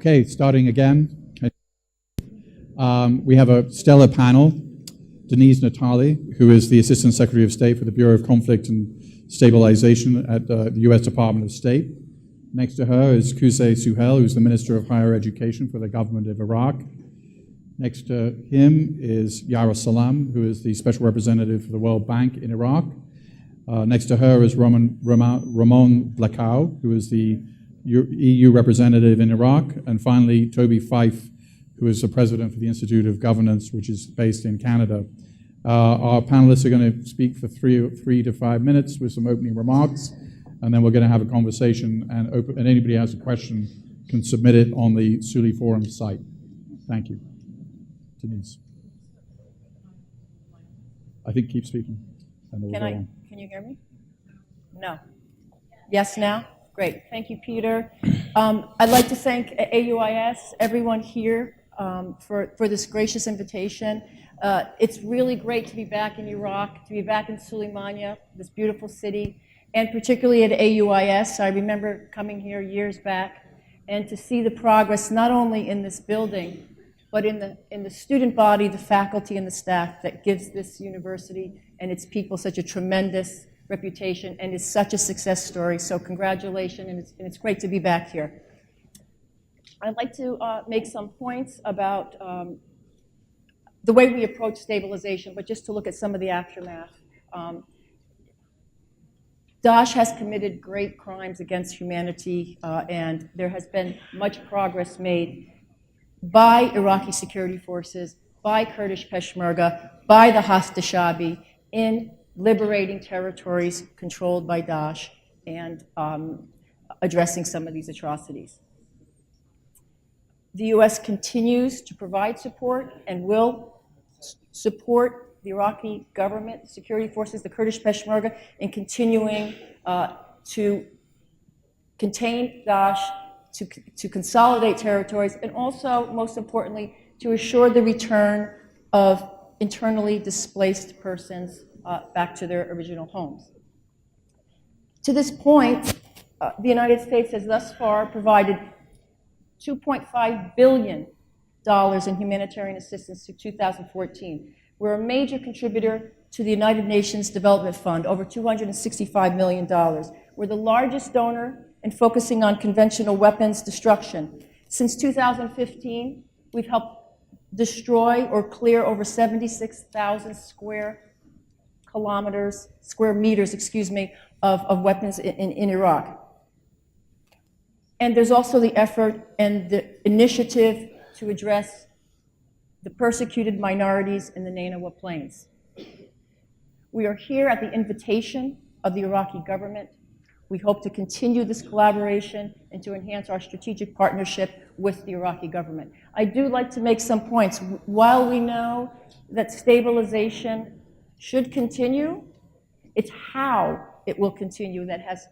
Okay, starting again. We have a stellar panel. Denise Natali, who is the Assistant Secretary of State for the Bureau of Conflict and Stabilization at the U.S. Department of State. Next to her is Qusay Suhail, who's the Minister of Higher Education for the government of Iraq. Next to him is Yara, who is the Special Representative for the World Bank in Iraq. Next to her is Ramon Blecua, who is the EU representative in Iraq. And finally, Toby Fyfe, who is the president for the Institute of Governance, which is based in Canada. Our panelists are going to speak for 3 to 5 minutes with some opening remarks, and then we're going to have a conversation, and anybody who has a question can submit it on the Suli Forum site. Thank you. Denise. I think keep speaking. Can you hear me? No. Yes now? Great. Thank you, Peter. I'd like to thank AUIS, everyone here, for this gracious invitation. It's really great to be back in Iraq, to be back in Sulaimani, this beautiful city, and particularly at AUIS. I remember coming here years back, and to see the progress not only in this building, but in the student body, the faculty, and the staff that gives this university and its people such a tremendous reputation and is such a success story. So congratulations, and it's great to be back here. I'd like to make some points about the way we approach stabilization, but just to look at some of the aftermath. Daesh has committed great crimes against humanity, and there has been much progress made by Iraqi security forces, by Kurdish Peshmerga, by the Hashdashtali in liberating territories controlled by Daesh and addressing some of these atrocities. The U.S. continues to provide support and will support the Iraqi government, security forces, the Kurdish Peshmerga, in continuing to contain Daesh, to consolidate territories, and also, most importantly, to assure the return of internally displaced persons back to their original homes. To this point, the United States has thus far provided $2.5 billion in humanitarian assistance through 2014. We're a major contributor to the United Nations Development Fund, over $265 million. We're the largest donor in focusing on conventional weapons destruction. Since 2015, we've helped destroy or clear over 76,000 square meters, of weapons in Iraq. And there's also the effort and the initiative to address the persecuted minorities in the Nainawa Plains. We are here at the invitation of the Iraqi government. We hope to continue this collaboration and to enhance our strategic partnership with the Iraqi government. I do like to make some points. While we know that stabilization should continue, it's how it will continue that has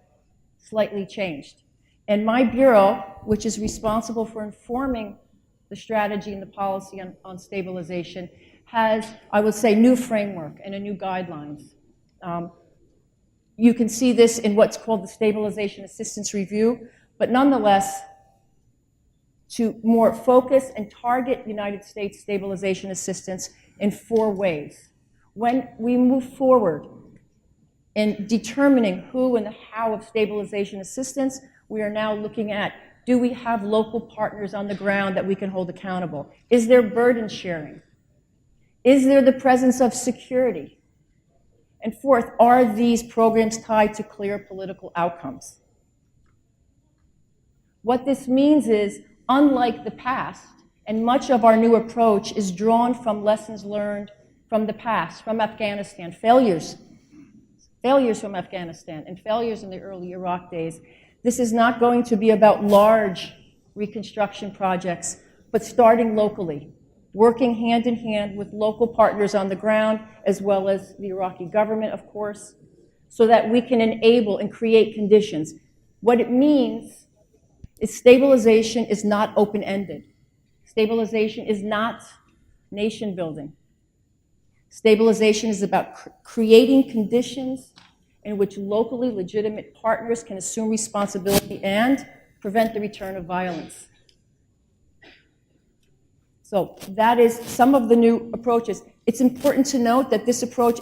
slightly changed. And my bureau, which is responsible for informing the strategy and the policy on stabilization, has, I would say, new framework and a new guidelines. You can see this in what's called the Stabilization Assistance Review, but nonetheless, to more focus and target United States stabilization assistance in 4 ways. When we move forward in determining who and the how of stabilization assistance, we are now looking at, do we have local partners on the ground that we can hold accountable? Is there burden sharing? Is there the presence of security? And fourth, are these programs tied to clear political outcomes? What this means is, unlike the past, and much of our new approach is drawn from lessons learned from the past, from Afghanistan, failures from Afghanistan, and failures in the early Iraq days. This is not going to be about large reconstruction projects, but starting locally, working hand in hand with local partners on the ground, as well as the Iraqi government, of course, so that we can enable and create conditions. What it means is stabilization is not open-ended. Stabilization is not nation building. Stabilization is about creating conditions in which locally legitimate partners can assume responsibility and prevent the return of violence. So that is some of the new approaches. It's important to note that this approach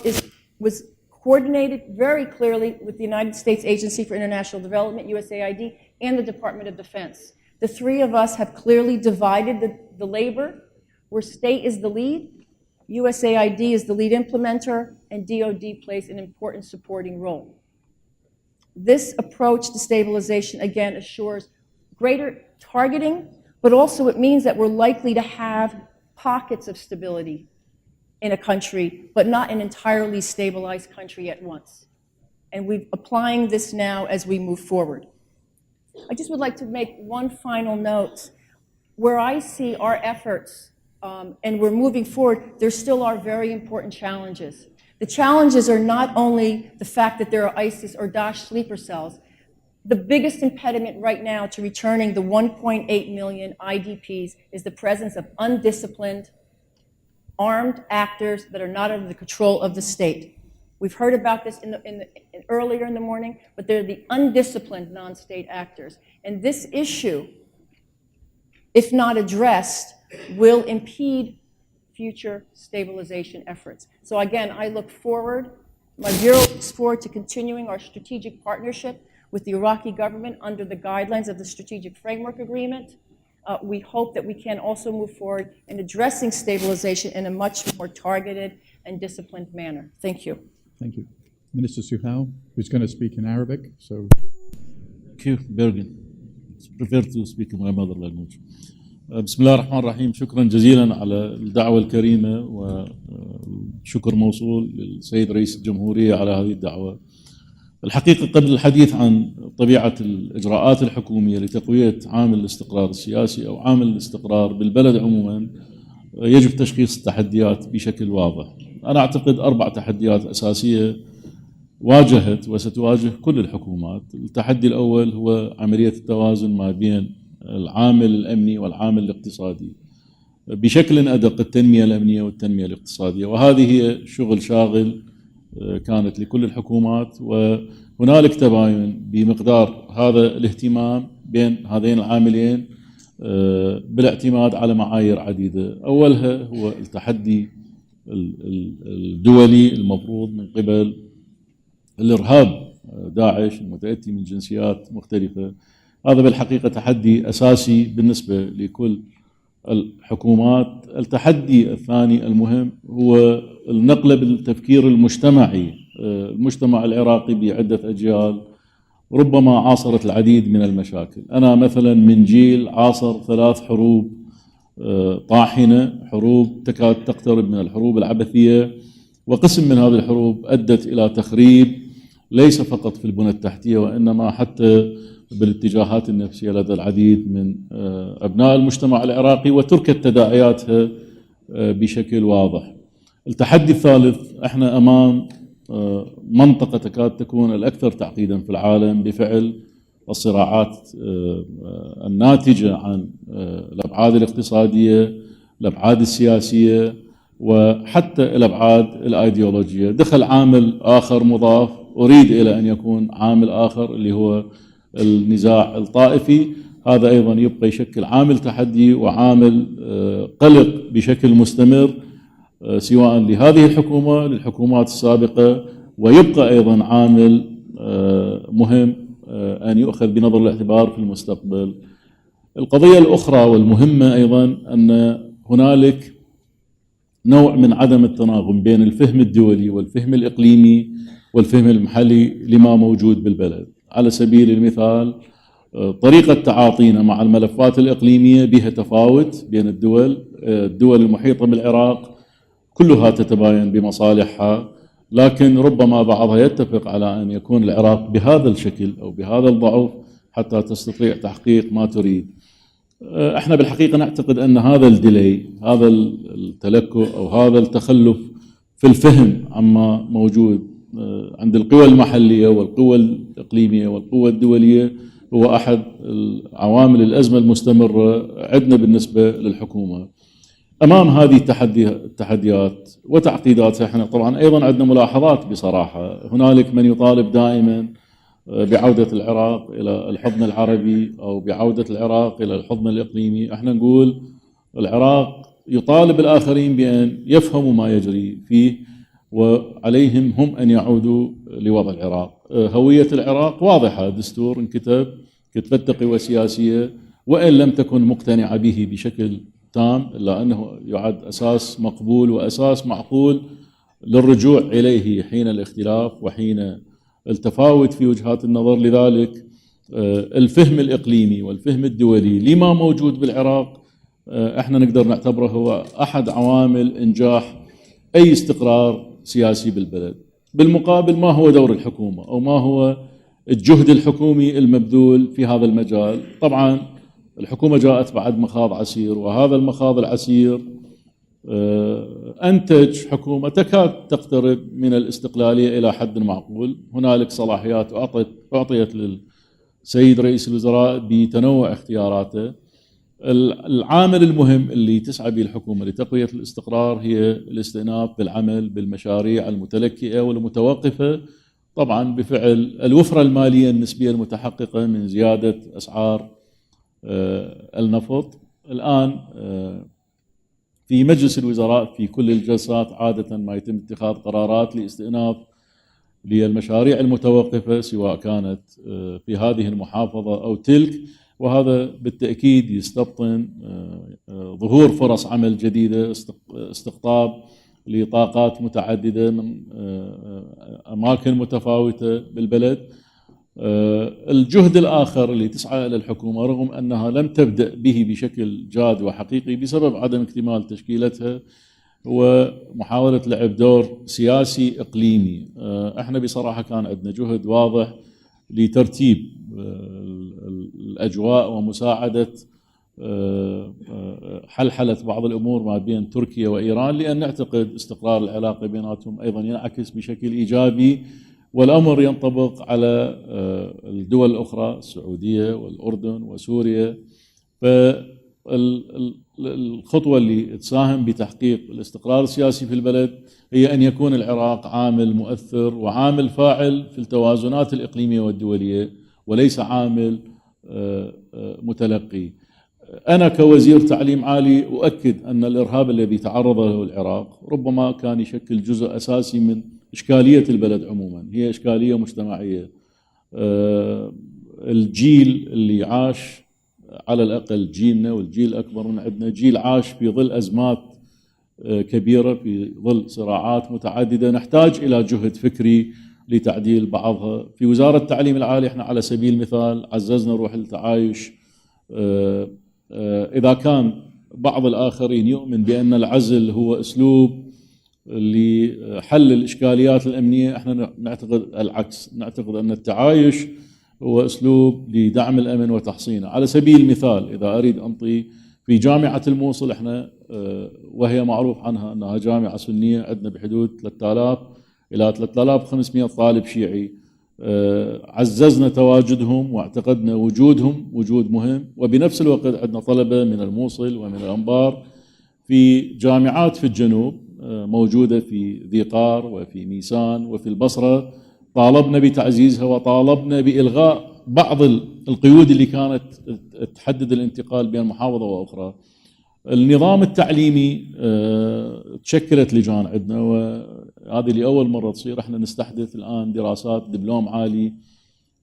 was coordinated very clearly with the United States Agency for International Development, USAID, and the Department of Defense. The three of us have clearly divided the labor, where state is the lead, USAID is the lead implementer, and DoD plays an important supporting role. This approach to stabilization, again, assures greater targeting, but also it means that we're likely to have pockets of stability in a country, but not an entirely stabilized country at once. And we're applying this now as we move forward. I just would like to make one final note. Where I see our efforts, and we're moving forward, there still are very important challenges. The challenges are not only the fact that there are ISIS or Daesh sleeper cells. The biggest impediment right now to returning the 1.8 million IDPs is the presence of undisciplined, armed actors that are not under the control of the state. We've heard about this earlier in the morning, but they're the undisciplined non-state actors. And this issue, if not addressed, will impede future stabilization efforts. So again, I look forward, my Bureau looks forward to continuing our strategic partnership with the Iraqi government under the guidelines of the Strategic Framework Agreement. We hope that we can also move forward in addressing stabilization in a much more targeted and disciplined manner. Thank you. Thank you. Minister Suhail, who's going to speak in Arabic. So, thank you, Bergen. I prefer to speak in my mother language. بسم الله الرحمن الرحيم. شكرا جزيلا على الدعوة الكريمة وشكر موصول للسيد رئيس الجمهورية على هذه الدعوة. الحقيقة قبل الحديث عن طبيعة الإجراءات الحكومية لتقوية عامل الاستقرار السياسي أو عامل الاستقرار بالبلد عموما، يجب تشخيص التحديات بشكل واضح. أنا أعتقد 4 تحديات أساسية واجهت وستواجه كل الحكومات. التحدي الأول هو عملية التوازن ما بين العامل الأمني والعامل الاقتصادي، بشكل أدق التنمية الأمنية والتنمية الاقتصادية، وهذه هي شغل شاغل كانت لكل الحكومات، وهنالك تباين بمقدار هذا الاهتمام بين هذين العاملين بالاعتماد على معايير عديدة. أولها هو التحدي الدولي المفروض من قبل الإرهاب داعش المتأتي من جنسيات مختلفة. هذا بالحقيقة تحدي أساسي بالنسبة لكل الحكومات. التحدي الثاني المهم هو النقلة بالتفكير المجتمعي. المجتمع العراقي بعدة أجيال ربما عاصرت العديد من المشاكل. أنا مثلا من جيل عاصر 3 حروب طاحنة، حروب تكاد تقترب من الحروب العبثية، وقسم من هذه الحروب أدت إلى تخريب ليس فقط في البنى التحتية وإنما حتى بالاتجاهات النفسية لدى العديد من أبناء المجتمع العراقي، وتركت تداعياتها بشكل واضح. التحدي الثالث، احنا أمام منطقة تكاد تكون الأكثر تعقيدا في العالم بفعل الصراعات الناتجة عن الأبعاد الاقتصادية، الأبعاد السياسية، وحتى الأبعاد الأيديولوجية. دخل عامل آخر مضاف أريد إلى أن يكون عامل آخر اللي هو النزاع الطائفي. هذا أيضا يبقى يشكل عامل تحدي وعامل قلق بشكل مستمر، سواء لهذه الحكومة للحكومات السابقة، ويبقى أيضا عامل مهم أن يؤخذ بنظر الاعتبار في المستقبل. القضية الأخرى والمهمة أيضا أن هنالك نوع من عدم التناغم بين الفهم الدولي والفهم الإقليمي والفهم المحلي لما موجود بالبلد. على سبيل المثال، طريقة تعاطينا مع الملفات الإقليمية بها تفاوت بين الدول المحيطة بالعراق، كلها تتباين بمصالحها، لكن ربما بعضها يتفق على أن يكون العراق بهذا الشكل أو بهذا الضعف حتى تستطيع تحقيق ما تريد. احنا بالحقيقة نعتقد أن هذا الديلي، هذا التلكؤ أو هذا التخلف في الفهم عما موجود عند القوى المحلية والقوى الإقليمية والقوى الدولية هو أحد عوامل الأزمة المستمرة عندنا بالنسبة للحكومة. أمام هذه التحديات وتعقيداتها، احنا طبعا أيضا عندنا ملاحظات بصراحة. هنالك من يطالب دائما بعودة العراق إلى الحضن العربي أو بعودة العراق إلى الحضن الإقليمي. احنا نقول العراق يطالب الآخرين بأن يفهموا ما يجري فيه، وعليهم هم أن يعودوا لوضع العراق. هوية العراق واضحة، دستور انكتب، كتبت قوى سياسية، وإن لم تكن مقتنعة به بشكل تام إلا أنه يعد أساس مقبول وأساس معقول للرجوع إليه حين الاختلاف وحين التفاوت في وجهات النظر. لذلك الفهم الإقليمي والفهم الدولي لما موجود بالعراق احنا نقدر نعتبره هو أحد عوامل إنجاح أي استقرار سياسي بالبلد. بالمقابل ما هو دور الحكومة أو ما هو الجهد الحكومي المبذول في هذا المجال؟ طبعا الحكومة جاءت بعد مخاض عسير، وهذا المخاض العسير أنتج حكومة تكاد تقترب من الاستقلالية إلى حد معقول. هنالك صلاحيات أعطيت للسيد رئيس الوزراء بتنوع اختياراته. العامل المهم اللي تسعى به الحكومة لتقوية الاستقرار هي الاستئناف بالعمل بالمشاريع المتلكئة والمتوقفة طبعا بفعل الوفرة المالية النسبية المتحققة من زيادة أسعار النفط. الآن في مجلس الوزراء في كل الجلسات عادة ما يتم اتخاذ قرارات لاستئناف للمشاريع المتوقفة سواء كانت في هذه المحافظة أو تلك، وهذا بالتأكيد يستبطن ظهور فرص عمل جديدة، استقطاب لطاقات متعددة من أماكن متفاوتة بالبلد. الجهد الآخر اللي تسعى إلى الحكومة رغم أنها لم تبدأ به بشكل جاد وحقيقي بسبب عدم اكتمال تشكيلتها هو محاولة لعب دور سياسي إقليمي. احنا بصراحة كان عندنا جهد واضح لترتيب الأجواء ومساعدة حلحلة بعض الأمور ما بين تركيا وإيران، لأن نعتقد استقرار العلاقة بيناتهم أيضا ينعكس بشكل إيجابي، والأمر ينطبق على الدول الأخرى السعودية والأردن وسوريا. فالخطوة اللي تساهم بتحقيق الاستقرار السياسي في البلد هي أن يكون العراق عامل مؤثر وعامل فاعل في التوازنات الإقليمية والدولية وليس عامل متلقي. أنا كوزير تعليم عالي أؤكد أن الإرهاب الذي تعرض له العراق ربما كان يشكل جزء أساسي من إشكالية البلد عموما، هي إشكالية مجتمعية. الجيل اللي عاش، على الأقل جيلنا والجيل الأكبر من عندنا، جيل عاش في ظل أزمات كبيرة، في ظل صراعات متعددة، نحتاج إلى جهد فكري لتعديل بعضها. في وزارة التعليم العالي احنا على سبيل المثال عززنا روح التعايش. إذا كان بعض الآخرين يؤمن بأن العزل هو أسلوب لحل الإشكاليات الأمنية، احنا نعتقد العكس، نعتقد أن التعايش هو أسلوب لدعم الأمن وتحصينه. على سبيل المثال إذا أريد أنطي، في جامعة الموصل احنا وهي معروف عنها أنها جامعة سنية، عندنا بحدود 3000 إلى 3500 طالب شيعي. عززنا تواجدهم واعتقدنا وجودهم وجود مهم، وبنفس الوقت عندنا طلبة من الموصل ومن الأنبار في جامعات في الجنوب موجودة في ذي قار وفي ميسان وفي البصرة. طالبنا بتعزيزها وطالبنا بإلغاء بعض القيود اللي كانت تحدد الانتقال بين محافظة وأخرى. النظام التعليمي تشكلت لجان عندنا، وهذه لأول مرة تصير. احنا نستحدث الآن دراسات دبلوم عالي،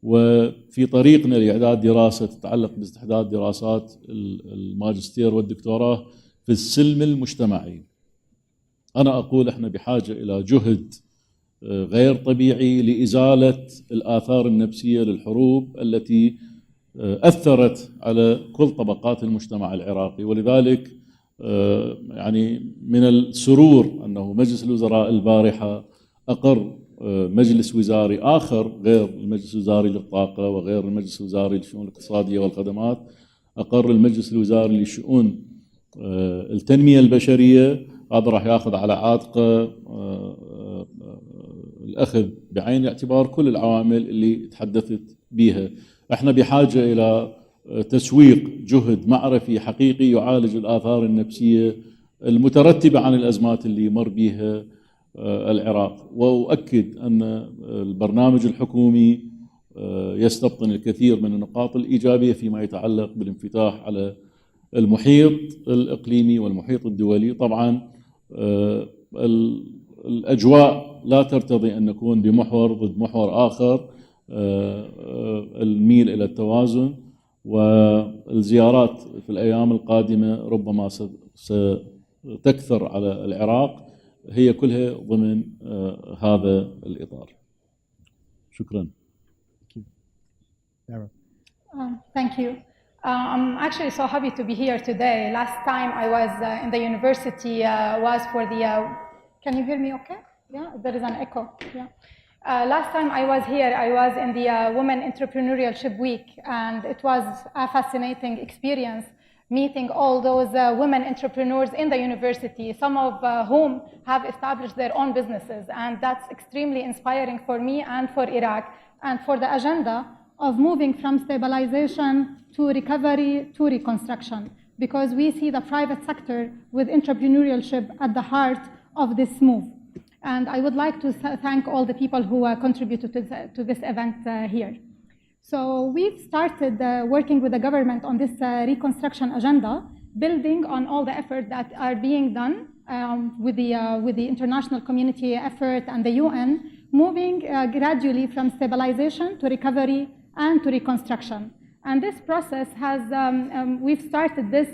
وفي طريقنا لإعداد دراسة تتعلق باستحداث دراسات الماجستير والدكتوراه في السلم المجتمعي. أنا أقول احنا بحاجة إلى جهد غير طبيعي لإزالة الآثار النفسية للحروب التي أثرت على كل طبقات المجتمع العراقي. ولذلك يعني من السرور أنه مجلس الوزراء البارحة أقر مجلس وزاري آخر غير المجلس الوزاري للطاقة وغير المجلس الوزاري للشؤون الاقتصادية والخدمات، أقر المجلس الوزاري للشؤون التنمية البشرية. هذا راح ياخذ على عاتقه الأخذ بعين الاعتبار كل العوامل اللي تحدثت بها. احنا بحاجة إلى تسويق جهد معرفي حقيقي يعالج الآثار النفسية المترتبة عن الأزمات اللي مر بها العراق. وأؤكد أن البرنامج الحكومي يستبطن الكثير من النقاط الإيجابية فيما يتعلق بالانفتاح على المحيط الإقليمي والمحيط الدولي. طبعا الأجواء لا ترتضي أن نكون بمحور ضد محور آخر، الميل إلى التوازن، والزيارات في الأيام القادمة ربما ستكثر على العراق، هي كلها ضمن هذا الإطار. شكرا. Yara. Thank you. I'm actually so happy to be here today. Last time I was in the university was for the, can you hear me okay? Yeah, there is an echo. Yeah. Last time I was here, I was in the Women Entrepreneurship Week, and it was a fascinating experience meeting all those women entrepreneurs in the university, some of whom have established their own businesses. And that's extremely inspiring for me and for Iraq and for the agenda of moving from stabilization to recovery to reconstruction, because we see the private sector with entrepreneurship at the heart of this move. And I would like to thank all the people who contributed to this event here. So we've started working with the government on this reconstruction agenda, building on all the efforts that are being done with the international community effort and the UN, moving gradually from stabilization to recovery and to reconstruction. And this process has, we've started this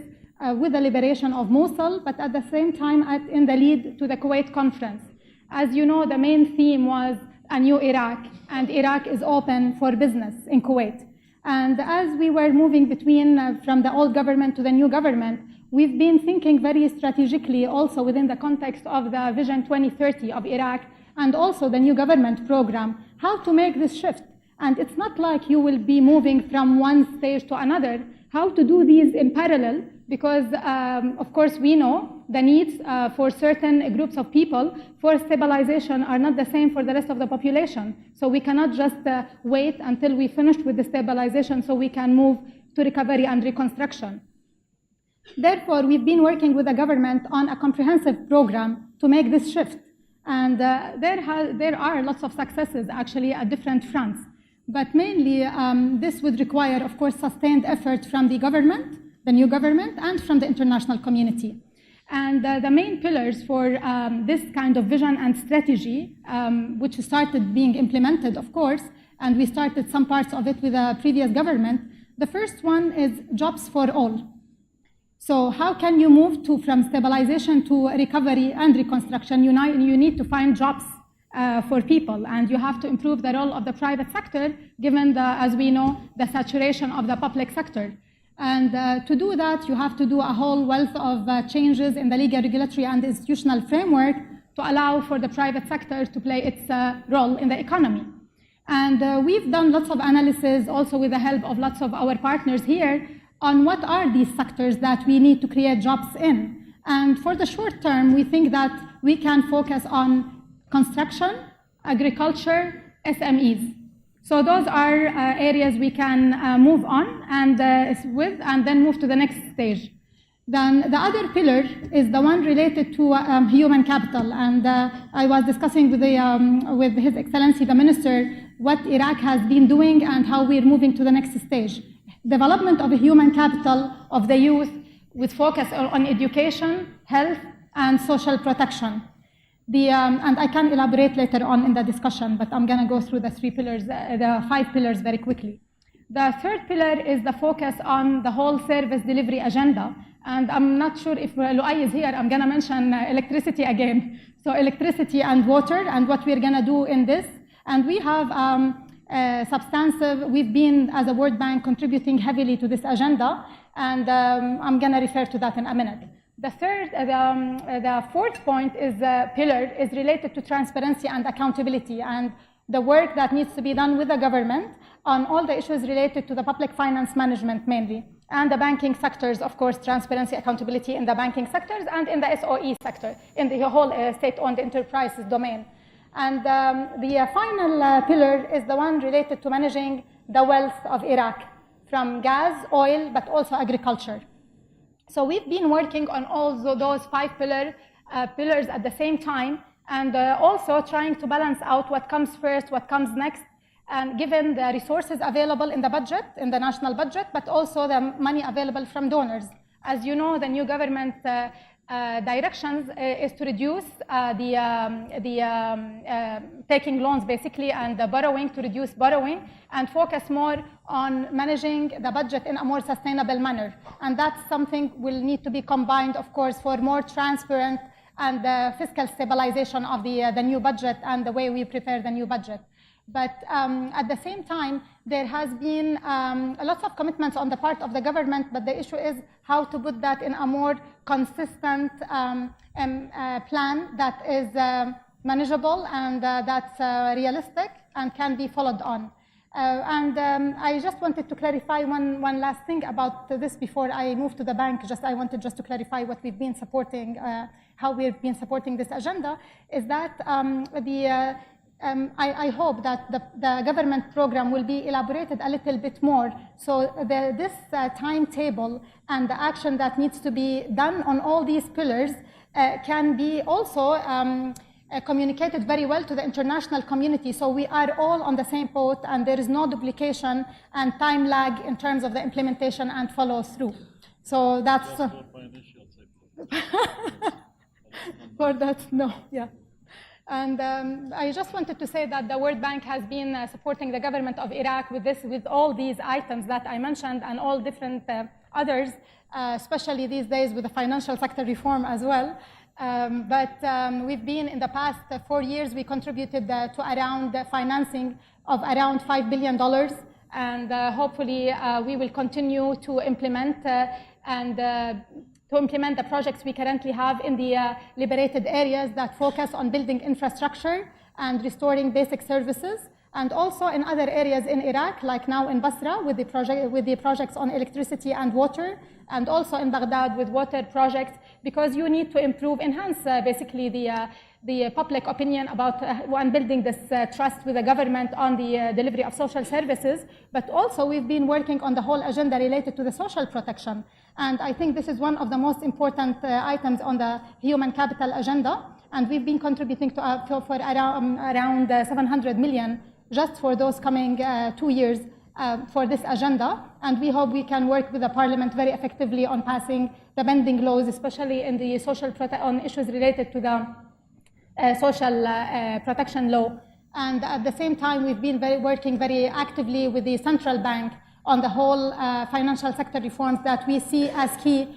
with the liberation of Mosul, but at the same time in the lead to the Kuwait conference. As you know, the main theme was a new Iraq, and Iraq is open for business in Kuwait. And as we were moving between from the old government to the new government, we've been thinking very strategically also within the context of the Vision 2030 of Iraq and also the new government program, how to make this shift. And it's not like you will be moving from one stage to another, how to do these in parallel, because of course we know the needs for certain groups of people for stabilization are not the same for the rest of the population. So we cannot just wait until we finish with the stabilization so we can move to recovery and reconstruction. Therefore, we've been working with the government on a comprehensive program to make this shift. And there are lots of successes actually at different fronts. But mainly, this would require, of course, sustained effort from the government, the new government, and from the international community. And the main pillars for this kind of vision and strategy, which started being implemented, of course, and we started some parts of it with the previous government, the first one is jobs for all. So how can you move from stabilization to recovery and reconstruction? You need to find jobs for people, and you have to improve the role of the private sector, given as we know, the saturation of the public sector. And to do that, you have to do a whole wealth of changes in the legal, regulatory, and institutional framework to allow for the private sector to play its role in the economy. And we've done lots of analysis, also with the help of lots of our partners here, on what are these sectors that we need to create jobs in. And for the short term, we think that we can focus on construction, agriculture, SMEs. So those are areas we can move on and then move to the next stage. Then the other pillar is the one related to human capital. And I was discussing with His Excellency the Minister what Iraq has been doing and how we're moving to the next stage. Development of a human capital of the youth with focus on education, health, and social protection. And I can elaborate later on in the discussion, but I'm going to go through the 5 pillars very quickly. The third pillar is the focus on the whole service delivery agenda. And I'm not sure if Luay is here, I'm going to mention electricity again. So electricity and water and what we're going to do in this. And we have we've been, as a World Bank, contributing heavily to this agenda. And I'm going to refer to that in a minute. The fourth point is pillar is related to transparency and accountability and the work that needs to be done with the government on all the issues related to the public finance management mainly, and the banking sectors, of course, transparency, accountability in the banking sectors and in the SOE sector, in the whole state-owned enterprises domain. And the final pillar is the one related to managing the wealth of Iraq from gas, oil, but also agriculture. So we've been working on all those 5 pillars at the same time, and also trying to balance out what comes first, what comes next, and given the resources available in the budget, in the national budget, but also the money available from donors. As you know, the new government directions is to reduce taking loans basically and the borrowing, to reduce borrowing and focus more on managing the budget in a more sustainable manner. And that's something will need to be combined, of course, for more transparent and fiscal stabilization of the new budget and the way we prepare the new budget. But at the same time, there has been lots of commitments on the part of the government, but the issue is how to put that in a more consistent plan that is manageable and that's realistic and can be followed on. I just wanted to clarify one last thing about this before I move to the bank. I wanted to clarify what we've been supporting, how we've been supporting this agenda, is that I hope that the government program will be elaborated a little bit more. So this timetable and the action that needs to be done on all these pillars can be also communicated very well to the international community. So we are all on the same boat and there is no duplication and time lag in terms of the implementation and follow through. So that's... for that, no, yeah. And I just wanted to say that the World Bank has been supporting the government of Iraq with all these items that I mentioned and all different others, especially these days with the financial sector reform as well. But we've been in the past 4 years, we contributed to around financing of around $5 billion. And hopefully we will continue to implement the projects we currently have in the liberated areas that focus on building infrastructure and restoring basic services, and also in other areas in Iraq, like now in Basra with the projects on electricity and water, and also in Baghdad with water projects, because you need to enhance basically the public opinion about when building this trust with the government on the delivery of social services. But also we've been working on the whole agenda related to the social protection. And I think this is one of the most important items on the human capital agenda. And we've been contributing for around 700 million just for those coming 2 years for this agenda. And we hope we can work with the parliament very effectively on passing the bending laws, especially in the on issues related to the social protection law. And at the same time, we've been working very actively with the central bank on the whole financial sector reforms that we see as key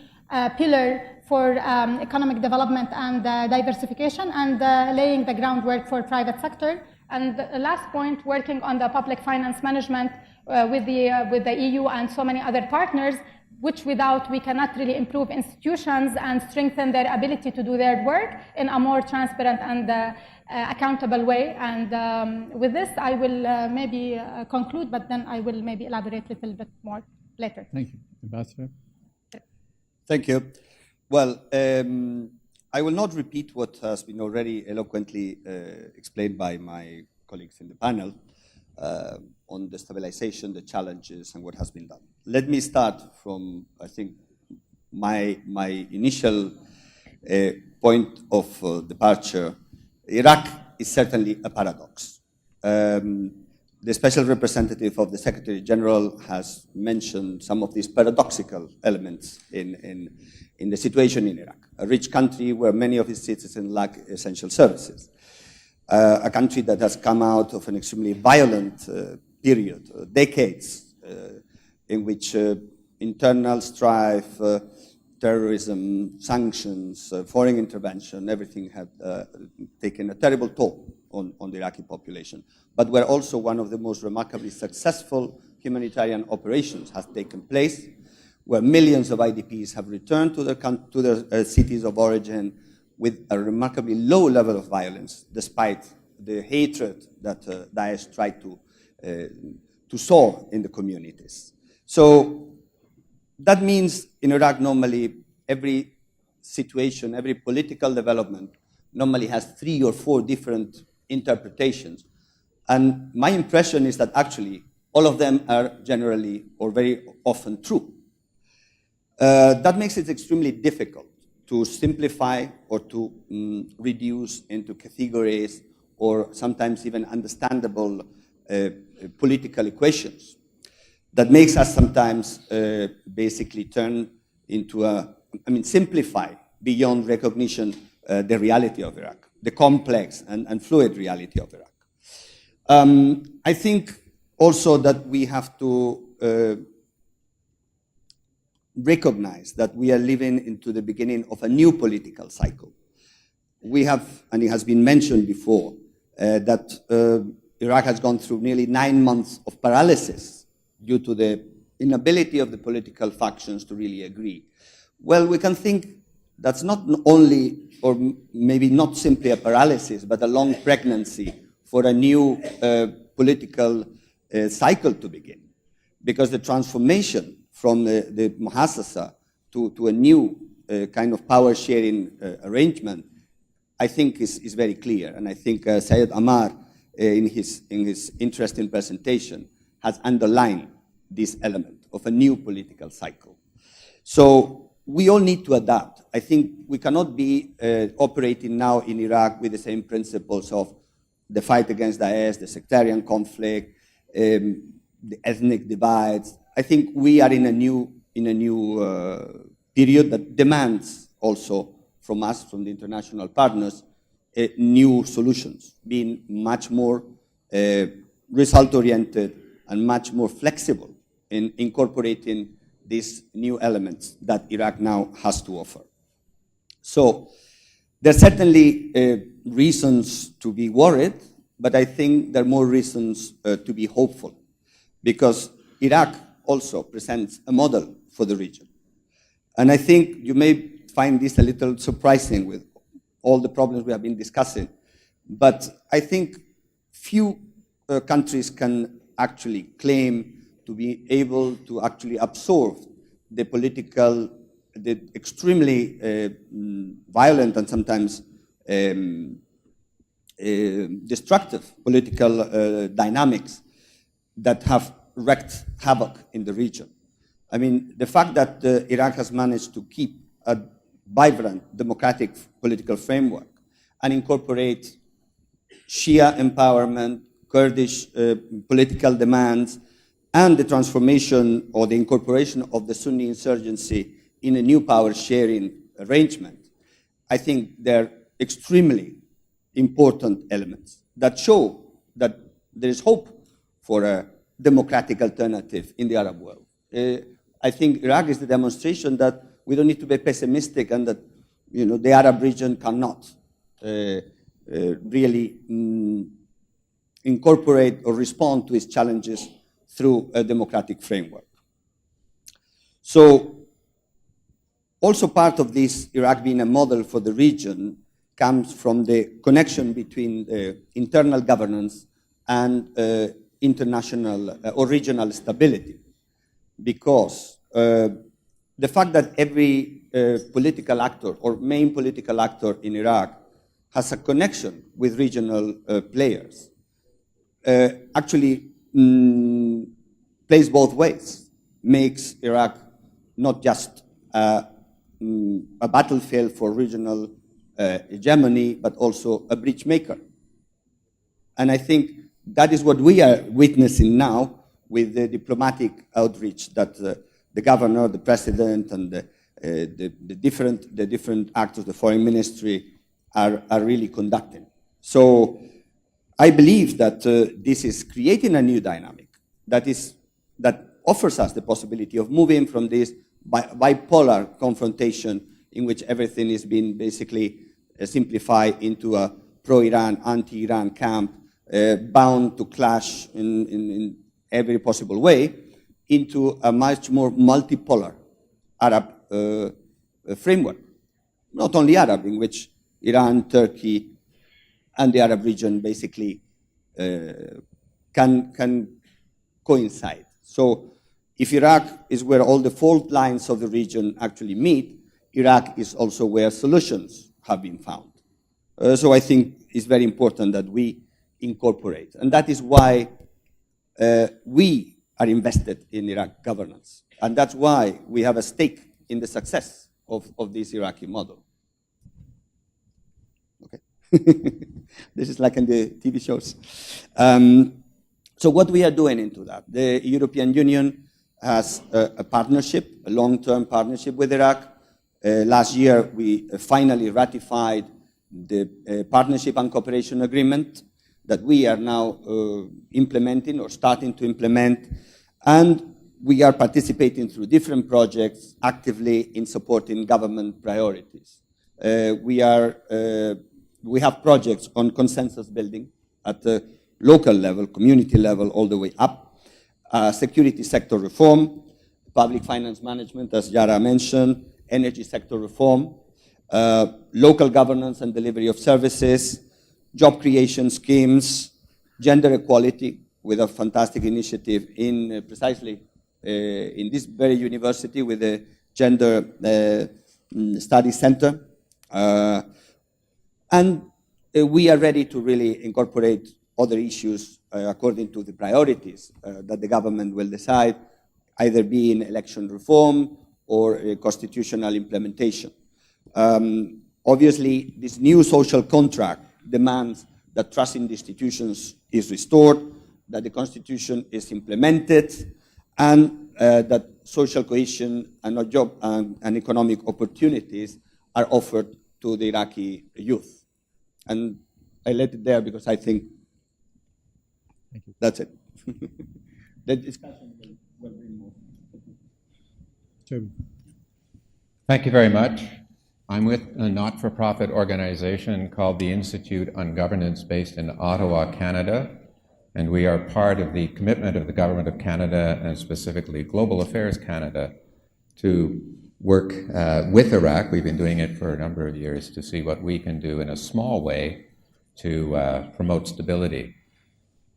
pillar for economic development and diversification, and laying the groundwork for private sector. And the last point, working on the public finance management with the EU and so many other partners, which without we cannot really improve institutions and strengthen their ability to do their work in a more transparent and accountable way. And with this, I will maybe conclude, but then I will maybe elaborate a little bit more later. Thank you. Ambassador? Thank you. Well, I will not repeat what has been already eloquently explained by my colleagues in the panel on the stabilization, the challenges, and what has been done. Let me start from, I think, my initial point of departure. Iraq is certainly a paradox. The special representative of the Secretary General has mentioned some of these paradoxical elements in the situation in Iraq, a rich country where many of its citizens lack essential services, a country that has come out of an extremely violent period, decades, in which internal strife, terrorism, sanctions, foreign intervention, everything had taken a terrible toll on the Iraqi population. But where also one of the most remarkably successful humanitarian operations has taken place, where millions of IDPs have returned to their cities of origin with a remarkably low level of violence, despite the hatred that Daesh tried to sow in the communities. So that means in Iraq normally every situation, every political development normally has 3 or 4 different interpretations. And my impression is that actually all of them are generally or very often true. That makes it extremely difficult to simplify or to reduce into categories or sometimes even understandable political equations. That makes us sometimes basically turn into simplify beyond recognition the reality of Iraq, the complex and fluid reality of Iraq. I think also that we have to recognize that we are living into the beginning of a new political cycle. We have, and it has been mentioned before, that Iraq has gone through nearly 9 months of paralysis due to the inability of the political factions to really agree. Well, we can think that's not only, or maybe not simply a paralysis, but a long pregnancy for a new political cycle to begin. Because the transformation from the muhassasa to a new kind of power-sharing arrangement, I think is very clear. And I think Syed Amar, in his interesting presentation, has underlined this element of a new political cycle. So we all need to adapt. I think we cannot be operating now in Iraq with the same principles of the fight against Daesh, the sectarian conflict, the ethnic divides. I think we are in a new period that demands also from us, from the international partners, new solutions, being much more result-oriented and much more flexible in incorporating these new elements that Iraq now has to offer. So there are certainly reasons to be worried, but I think there are more reasons to be hopeful, because Iraq also presents a model for the region. And I think you may find this a little surprising with all the problems we have been discussing, but I think few countries can actually claim to be able to actually absorb the political, the extremely violent and sometimes destructive political dynamics that have wreaked havoc in the region. I mean, the fact that Iraq has managed to keep a vibrant democratic political framework and incorporate Shia empowerment, Kurdish political demands, and the transformation or the incorporation of the Sunni insurgency in a new power-sharing arrangement, I think they're extremely important elements that show that there is hope for a democratic alternative in the Arab world. I think Iraq is the demonstration that we don't need to be pessimistic and that the Arab region cannot really incorporate or respond to its challenges through a democratic framework. So also part of this, Iraq being a model for the region, comes from the connection between internal governance and international or regional stability. Because the fact that every political actor or main political actor in Iraq has a connection with regional players actually plays both ways, makes Iraq not just a battlefield for regional hegemony, but also a breach maker. And I think that is what we are witnessing now with the diplomatic outreach that the governor, the president, and the different actors, the foreign ministry, are really conducting. So I believe that this is creating a new dynamic that offers us the possibility of moving from this bipolar confrontation in which everything is being basically simplified into a pro-Iran, anti-Iran camp, bound to clash in every possible way, into a much more multipolar Arab framework. Not only Arab, in which Iran, Turkey, and the Arab region basically can coincide. So if Iraq is where all the fault lines of the region actually meet, Iraq is also where solutions have been found. So I think it's very important that we incorporate. And that is why we are invested in Iraq governance. And that's why we have a stake in the success of this Iraqi model. Okay. This is like in the TV shows. So what we are doing into that, the European Union has a partnership, a long-term partnership with Iraq. Last year, we finally ratified the partnership and cooperation agreement that we are now implementing or starting to implement, and we are participating through different projects actively in supporting government priorities. We have projects on consensus building at the local level, community level, all the way up, security sector reform, public finance management, as Yara mentioned, energy sector reform, local governance and delivery of services, job creation schemes, gender equality, with a fantastic initiative in precisely in this very university with the Gender Studies Center. And we are ready to really incorporate other issues according to the priorities that the government will decide, either be in election reform or constitutional implementation. Obviously, this new social contract demands that trust in the institutions is restored, that the constitution is implemented, and that social cohesion and job and economic opportunities are offered to the Iraqi youth. And I let it there because I think that's it. The discussion will be more. Toby. Thank you very much. I'm with a not-for-profit organization called the Institute on Governance based in Ottawa, Canada, and we are part of the commitment of the Government of Canada and specifically Global Affairs Canada to work with Iraq. We've been doing it for a number of years to see what we can do in a small way to promote stability.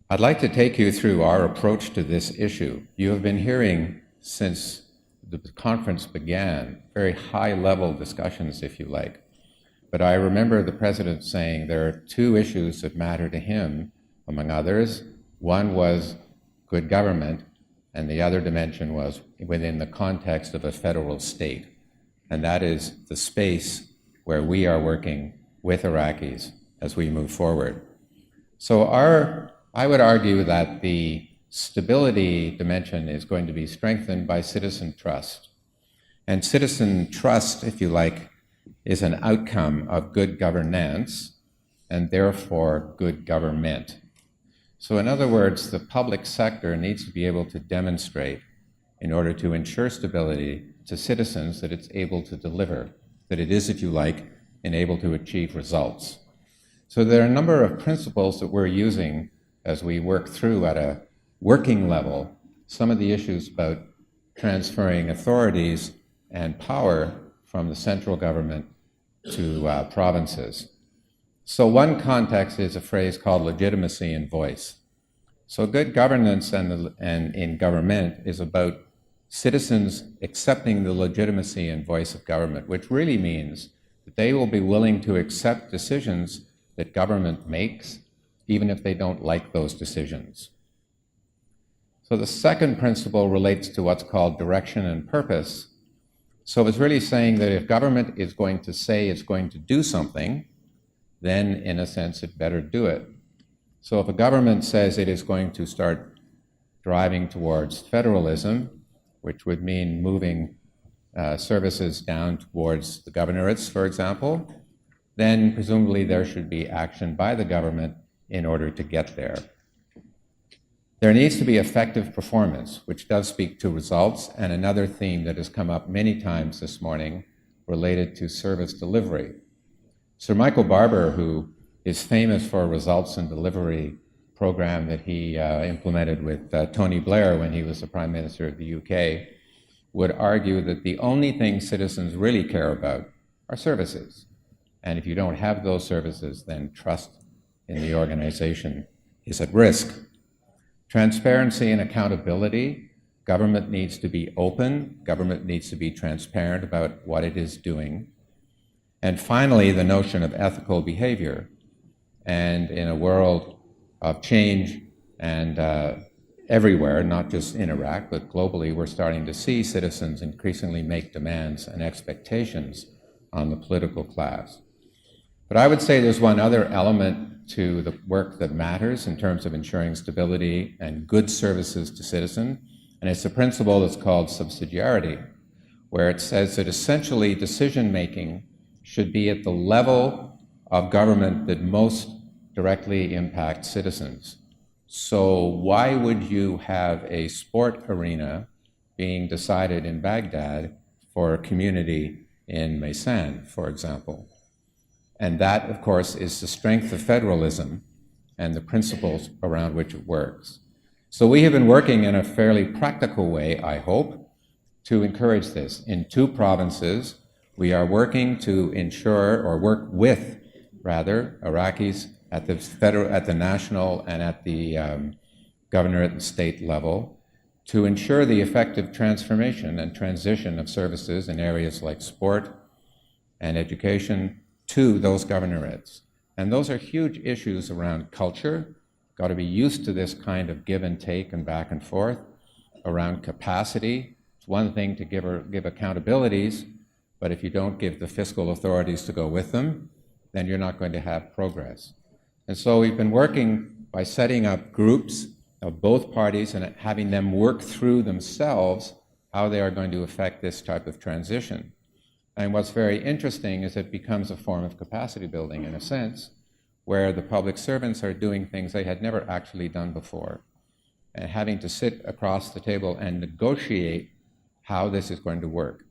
I'd like to take you through our approach to this issue. You have been hearing since the conference began very high-level discussions, if you like. But I remember the President saying there are two issues that matter to him, among others. One was good government, and the other dimension was within the context of a federal state. And that is the space where we are working with Iraqis as we move forward. So I would argue that the stability dimension is going to be strengthened by citizen trust. And citizen trust, if you like, is an outcome of good governance and therefore good government. So in other words, the public sector needs to be able to demonstrate in order to ensure stability to citizens that it's able to deliver, that it is, if you like, able to achieve results. So there are a number of principles that we're using as we work through at a working level some of the issues about transferring authorities and power from the central government to provinces. So one context is a phrase called legitimacy and voice. So good governance and in government is about citizens accepting the legitimacy and voice of government, which really means that they will be willing to accept decisions that government makes, even if they don't like those decisions. So the second principle relates to what's called direction and purpose. So it's really saying that if government is going to say it's going to do something, then in a sense it better do it. So if a government says it is going to start driving towards federalism, which would mean moving services down towards the governorates, for example, then presumably there should be action by the government in order to get there. There needs to be effective performance, which does speak to results, and another theme that has come up many times this morning related to service delivery. Sir Michael Barber, who is famous for a results and delivery program that he implemented with Tony Blair when he was the Prime Minister of the UK, would argue that the only thing citizens really care about are services. And if you don't have those services, then trust in the organization is at risk. Transparency and accountability. Government needs to be open. Government needs to be transparent about what it is doing. And finally, the notion of ethical behavior. And in a world of change and everywhere, not just in Iraq, but globally, we're starting to see citizens increasingly make demands and expectations on the political class. But I would say there's one other element to the work that matters in terms of ensuring stability and good services to citizens, And it's a principle that's called subsidiarity, where it says that essentially decision-making should be at the level of government that most directly impacts citizens. So why would you have a sport arena being decided in Baghdad for a community in Maysan, for example? And that, of course, is the strength of federalism and the principles around which it works. So we have been working in a fairly practical way, I hope, to encourage this. In 2 provinces, we are working to ensure, or work with, rather, Iraqis at the national and at the governorate and state level to ensure the effective transformation and transition of services in areas like sport and education to those governorates. And those are huge issues around culture. Got to be used to this kind of give and take and back and forth. Around capacity, it's one thing to give accountabilities, but if you don't give the fiscal authorities to go with them, then you're not going to have progress. And so we've been working by setting up groups of both parties and having them work through themselves how they are going to affect this type of transition. And what's very interesting is it becomes a form of capacity building in a sense, where the public servants are doing things they had never actually done before, and having to sit across the table and negotiate how this is going to work.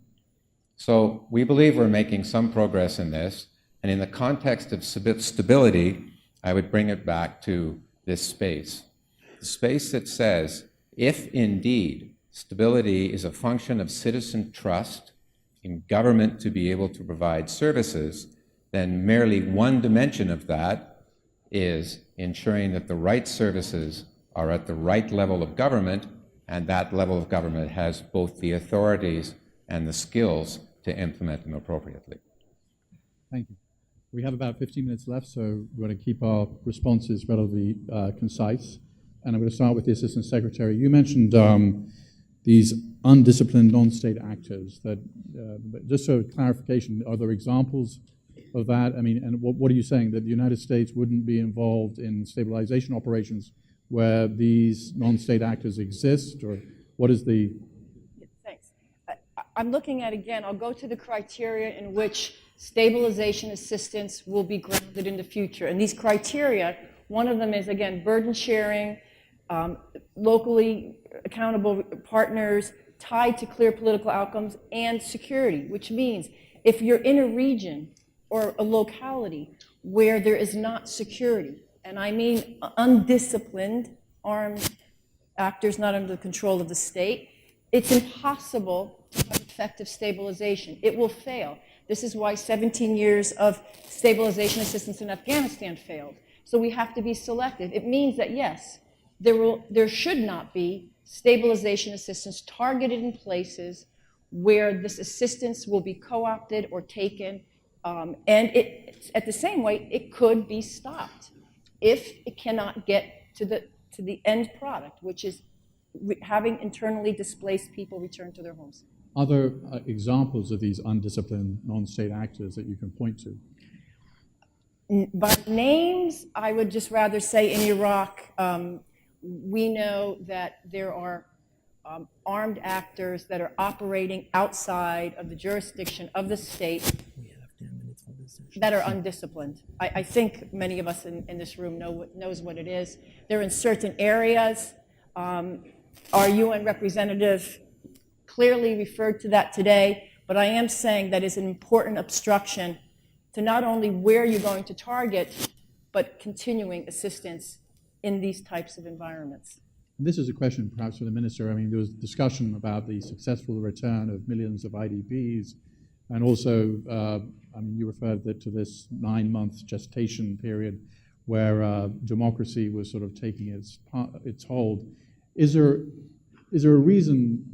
So we believe we're making some progress in this, and in the context of stability, I would bring it back to this space. The space that says, if indeed stability is a function of citizen trust in government to be able to provide services, then merely one dimension of that is ensuring that the right services are at the right level of government, and that level of government has both the authorities and the skills to implement them appropriately. Thank you. We have about 15 minutes left, so we're going to keep our responses relatively concise. And I'm going to start with the Assistant Secretary. You mentioned these undisciplined non-state actors. That, just so clarification, are there examples of that? I mean, and what are you saying, that the United States wouldn't be involved in stabilization operations where these non-state actors exist, or what is the... Thanks. I'm looking at, again, I'll go to the criteria in which stabilization assistance will be grounded in the future. And these criteria, one of them is, again, burden sharing, locally accountable partners tied to clear political outcomes, and security, which means if you're in a region or a locality where there is not security, and I mean undisciplined armed actors not under the control of the state, it's impossible to have effective stabilization. It will fail. This is why 17 years of stabilization assistance in Afghanistan failed. So we have to be selective. It means that, yes, there should not be stabilization assistance targeted in places where this assistance will be co-opted or taken, and at the same way, it could be stopped if it cannot get to the end product, which is having internally displaced people return to their homes. Other examples of these undisciplined non-state actors that you can point to? By names, I would just rather say in Iraq, we know that there are armed actors that are operating outside of the jurisdiction of the state that are undisciplined. I think many of us in this room knows what it is. They're in certain areas. Our UN representative clearly referred to that today, but I am saying that is an important obstruction to not only where you're going to target, but continuing assistance in these types of environments. This is a question perhaps for the Minister. I mean, there was discussion about the successful return of millions of IDPs, and also, I mean, you referred to this 9-month gestation period where democracy was sort of taking its hold. Is there a reason,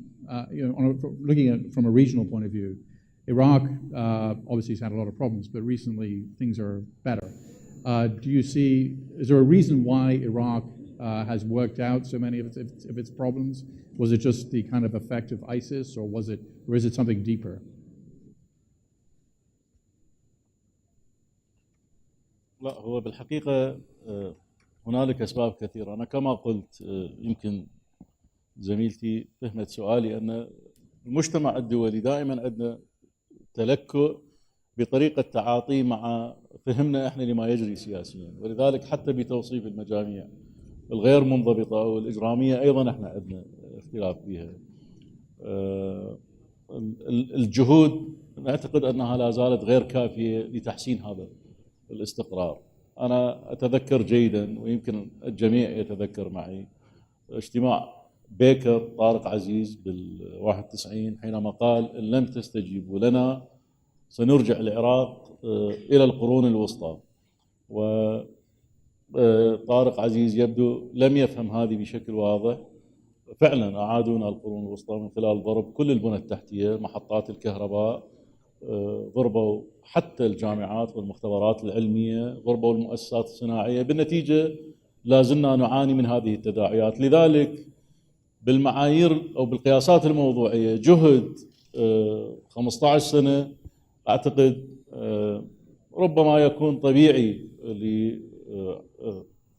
looking at it from a regional point of view, Iraq obviously has had a lot of problems, but recently things are better. Is there a reason why Iraq has worked out so many of its problems? Was it just the kind of effect of ISIS, or is it something deeper? لا، هو بالحقيقة هنالك أسباب كثيرة. أنا كما قلت يمكن زميلتي فهمت سؤالي أن المجتمع الدولي دائما عندنا تلكؤ بطريقة تعاطي مع فهمنا احنا لما يجري سياسيا، ولذلك حتى بتوصيف المجاميع الغير منضبطة أو الإجرامية أيضا احنا عندنا اختلاف فيها. الجهود نعتقد أنها لا زالت غير كافية لتحسين هذا الاستقرار. أنا أتذكر جيدا ويمكن الجميع يتذكر معي اجتماع بيكر طارق عزيز بال91 حينما قال إن لم تستجيبوا لنا سنرجع العراق إلى القرون الوسطى. وطارق عزيز يبدو لم يفهم هذه بشكل واضح. فعلا أعادونا القرون الوسطى من خلال ضرب كل البنى التحتية، محطات الكهرباء، ضربوا حتى الجامعات والمختبرات العلمية، ضربوا المؤسسات الصناعية. بالنتيجة لا زلنا نعاني من هذه التداعيات. لذلك بالمعايير أو بالقياسات الموضوعية جهد 15 سنة أعتقد ربما يكون طبيعي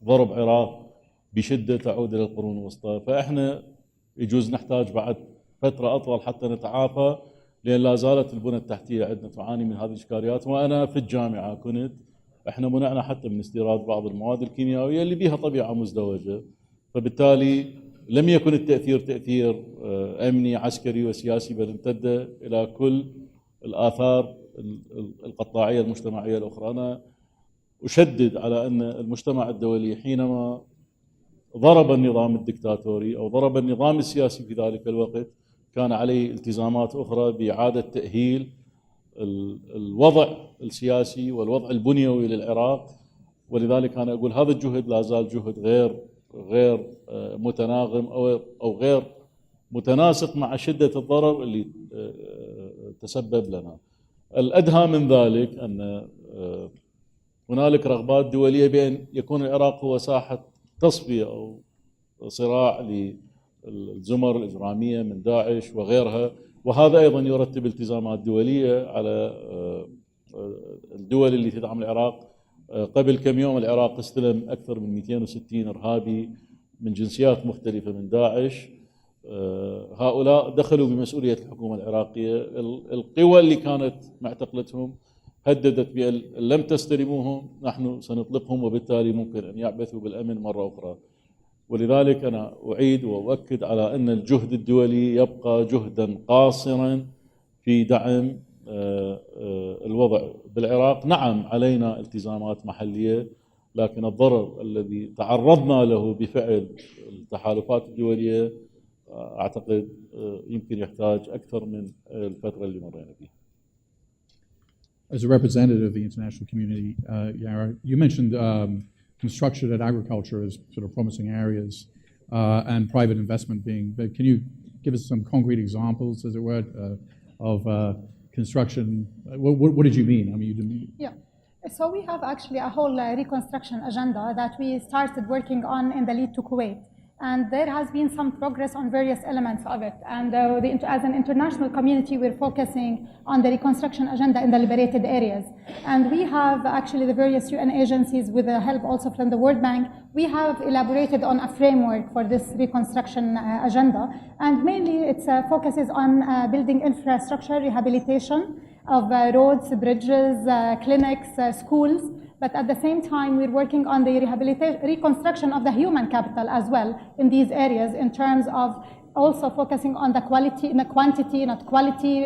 لضرب عراق بشدة تعود إلى القرون الوسطى، فإحنا يجوز نحتاج بعد فترة أطول حتى نتعافى، لأن لا زالت البنى التحتية عندنا تعاني من هذه الإشكاليات. وأنا في الجامعة كنت إحنا منعنا حتى من استيراد بعض المواد الكيميائية اللي بها طبيعة مزدوجة، فبالتالي لم يكن التأثير تأثير أمني عسكري وسياسي، بل امتد إلى كل الآثار القطاعية المجتمعية الأخرى. أنا أشدد على أن المجتمع الدولي حينما ضرب النظام الدكتاتوري أو ضرب النظام السياسي في ذلك الوقت كان عليه التزامات أخرى بإعادة تأهيل الوضع السياسي والوضع البنيوي للعراق. ولذلك أنا أقول هذا الجهد لا زال جهد غير متناغم أو غير متناسق مع شدة الضرر اللي تسبب لنا. الأدهى من ذلك أن هنالك رغبات دولية بأن يكون العراق هو ساحة تصفية أو صراع للزمر الإجرامية من داعش وغيرها، وهذا أيضا يرتب التزامات دولية على الدول اللي تدعم العراق. قبل كم يوم العراق استلم أكثر من 260 إرهابي من جنسيات مختلفة من داعش. هؤلاء دخلوا بمسؤولية الحكومة العراقية. القوى اللي كانت معتقلتهم هددت بأن لم تستلموهم نحن سنطلقهم، وبالتالي ممكن أن يعبثوا بالأمن مرة أخرى. ولذلك أنا أعيد وأؤكد على أن الجهد الدولي يبقى جهدا قاصرا في دعم الوضع بالعراق. نعم علينا التزامات محلية، لكن الضرر الذي تعرضنا له بفعل التحالفات الدولية أعتقد يمكن يحتاج أكثر من الفترة اللي مرينا فيها. As a representative of the international community, Yara, you mentioned construction and agriculture as sort of promising areas and private investment being big. Can you give us some concrete examples, as it were, of construction? What did you mean? I mean, you didn't. Yeah. So we have actually a whole reconstruction agenda that we started working on in the lead to Kuwait. And there has been some progress on various elements of it. And as an international community, we're focusing on the reconstruction agenda in the liberated areas. And we have actually the various UN agencies, with the help also from the World Bank, we have elaborated on a framework for this reconstruction agenda. And mainly it focuses on building infrastructure, rehabilitation of roads, bridges, clinics, schools. But at the same time, we're working on the reconstruction of the human capital as well in these areas, in terms of also focusing on the quality, the quantity, not quality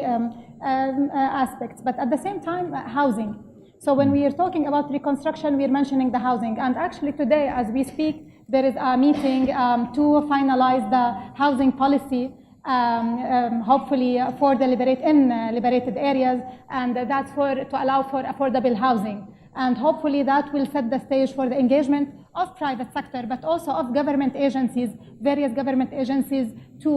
aspects, but at the same time, housing. So when we are talking about reconstruction, we're mentioning the housing. And actually today, as we speak, there is a meeting to finalize the housing policy, hopefully for the liberated areas, and that's to allow for affordable housing. And hopefully that will set the stage for the engagement of private sector, but also of government agencies, various government agencies, to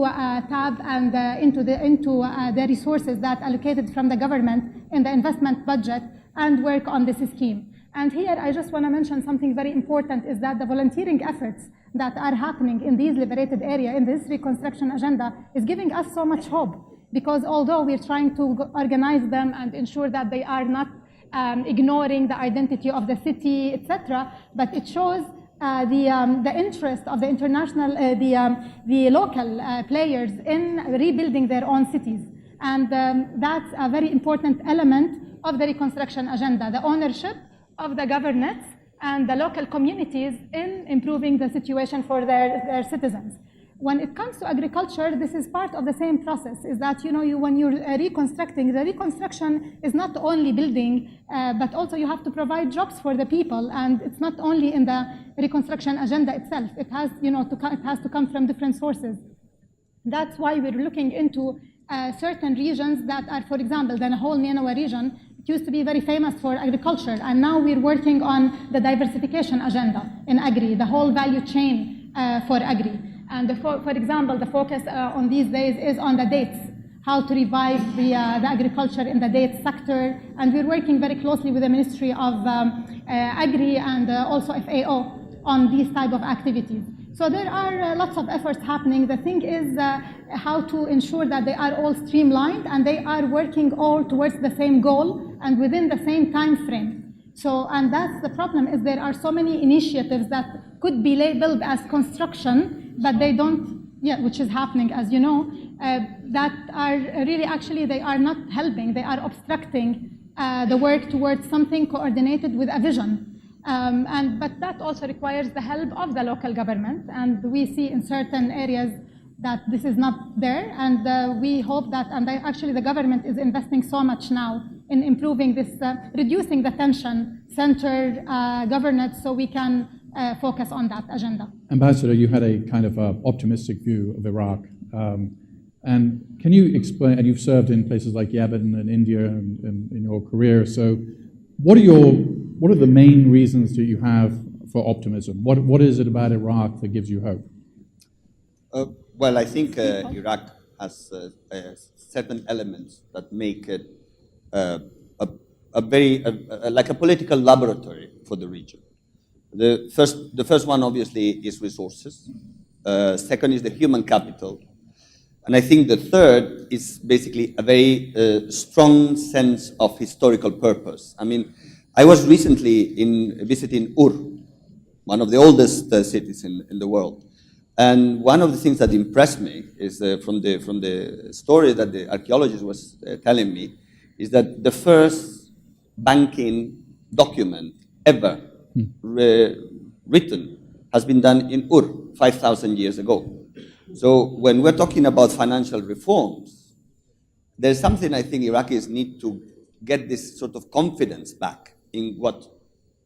tap and into the resources that allocated from the government in the investment budget and work on this scheme. And here I just want to mention something very important, is that the volunteering efforts that are happening in these liberated areas, in this reconstruction agenda, is giving us so much hope. Because although we're trying to organize them and ensure that they are not ignoring the identity of the city, etc., but it shows the interest of the international, the local players in rebuilding their own cities. And that's a very important element of the reconstruction agenda, the ownership of the governorates and the local communities in improving the situation for their citizens. When it comes to agriculture, this is part of the same process, is that when you're reconstructing, the reconstruction is not only building, but also you have to provide jobs for the people, and it's not only in the reconstruction agenda itself. It has, it has to come from different sources. That's why we're looking into certain regions that are, for example, the whole Nineveh region. It used to be very famous for agriculture, and now we're working on the diversification agenda in agri, the whole value chain for agri. And for example, the focus on these days is on the dates, how to revive the agriculture in the dates sector. And we're working very closely with the Ministry of Agri and also FAO on these type of activities. So there are lots of efforts happening. The thing is how to ensure that they are all streamlined and they are working all towards the same goal and within the same time frame. So, and that's the problem, is there are so many initiatives that could be labeled as construction, but they don't, which is happening, as you know, that are really, actually, they are not helping. They are obstructing the work towards something coordinated with a vision. But that also requires the help of the local government, and we see in certain areas that this is not there, and we hope that, and actually the government is investing so much now in improving this, reducing the tension, centered governance, so we can focus on that agenda. Ambassador, you had a kind of optimistic view of Iraq. And can you explain, and you've served in places like Yemen and India in your career, so what are the main reasons that you have for optimism? What is it about Iraq that gives you hope? Well, I think Iraq has certain elements that make it like a political laboratory for the region. The first one, obviously, is resources. Second is the human capital. And I think the third is basically a very strong sense of historical purpose. I mean, I was recently visiting Ur, one of the oldest cities in the world. And one of the things that impressed me is from the story that the archaeologist was telling me, is that the first banking document ever written has been done in Ur 5,000 years ago. So when we're talking about financial reforms, there's something I think Iraqis need to get this sort of confidence back in what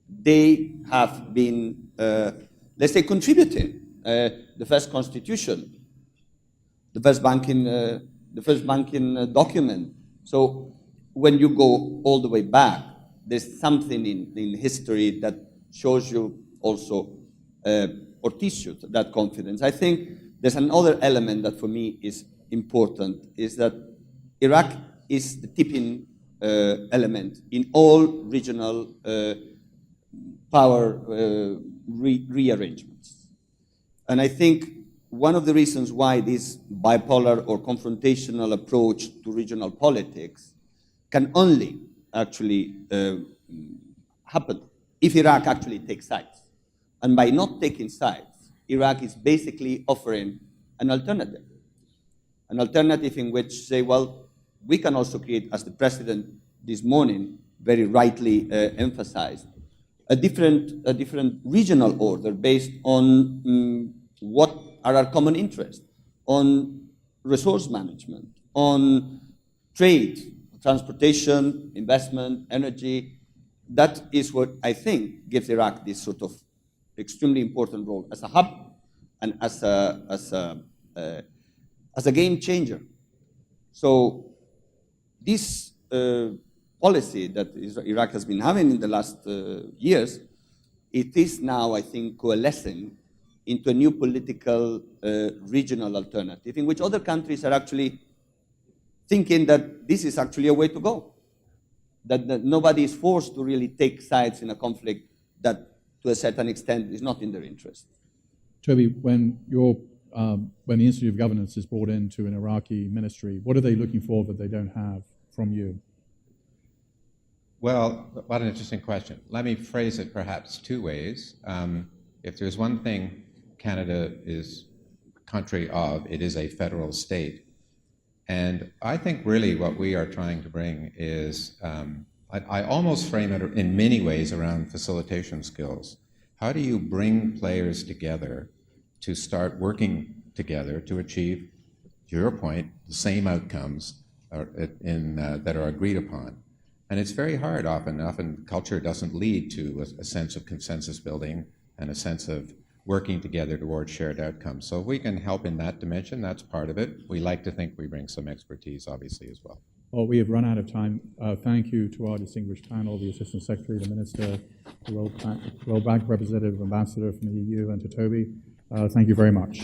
they have been, let's say, contributing. The first constitution, the first banking document. So when you go all the way back, there's something in history that shows you also or teaches you that confidence. I think there's another element that for me is important, is that Iraq is the tipping element in all regional power rearrangements. And I think one of the reasons why this bipolar or confrontational approach to regional politics can only actually happen if Iraq actually takes sides. And by not taking sides, Iraq is basically offering an alternative in which say, well, we can also create, as the president this morning very rightly emphasized, a different regional order based on what are our common interests, on resource management, on trade, transportation, investment, energy. That is what I think gives Iraq this sort of extremely important role as a hub and as a game changer. So this policy that Iraq has been having in the last years, it is now, I think, coalescing into a new political regional alternative in which other countries are actually thinking that this is actually a way to go, that nobody is forced to really take sides in a conflict that, to a certain extent, is not in their interest. Toby, when the Institute of Governance is brought into an Iraqi ministry, what are they looking for that they don't have from you? Well, what an interesting question. Let me phrase it perhaps two ways. If there's one thing Canada is a country of, it is a federal state. And I think really what we are trying to bring is, I almost frame it in many ways around facilitation skills. How do you bring players together to start working together to achieve, to your point, the same outcomes that are agreed upon? And it's very hard often. Often culture doesn't lead to a sense of consensus building and a sense of working together towards shared outcomes. So if we can help in that dimension, that's part of it. We like to think we bring some expertise, obviously, as well. Well, we have run out of time. Thank you to our distinguished panel, the Assistant Secretary, the Minister, the World Bank Representative, Ambassador from the EU, and to Toby. Thank you very much.